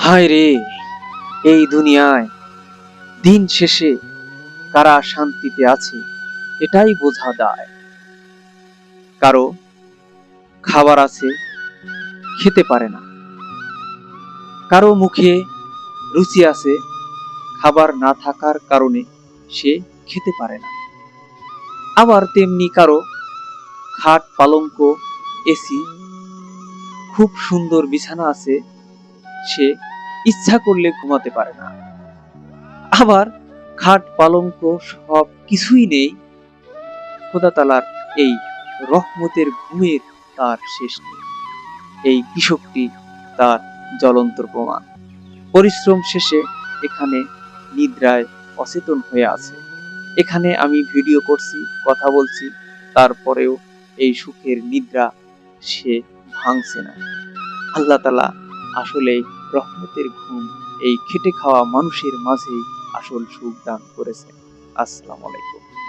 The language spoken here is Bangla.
হায় রে, এই দুনিয়ায় দিন শেষে কারা শান্তিতে আছে এটাই বোঝা দায়। কারো খাবার আছে, খেতে পারে না। কারো মুখে রুচি আছে, খাবার না থাকার কারণে সে খেতে পারে না। আবার তেমনি কারো খাট পালঙ্ক, এসি, খুব সুন্দর বিছানা আছে, সে ইচ্ছা করলে ঘুমাতে পারে না। আবার খাট পালঙ্ক সব কিছুই নেই, খোদা তাআলার এই রহমতের ঘুমের তার শেষ নেই। এই কৃষকটি তার জ্বলন্ত প্রমাণ। পরিশ্রম শেষে এখানে নিদ্রায় অচেতন হয়ে আছে। এখানে আমি ভিডিও করছি, কথা বলছি, তারপরেও এই সুখের নিদ্রা সে ভাঙছে না। আল্লাহ তাআলা আসলে রহমতের ঘুম এই খেটে খাওয়া মানুষের মাঝেই আসল সুখ দান করেছে। আসসালামু আলাইকুম।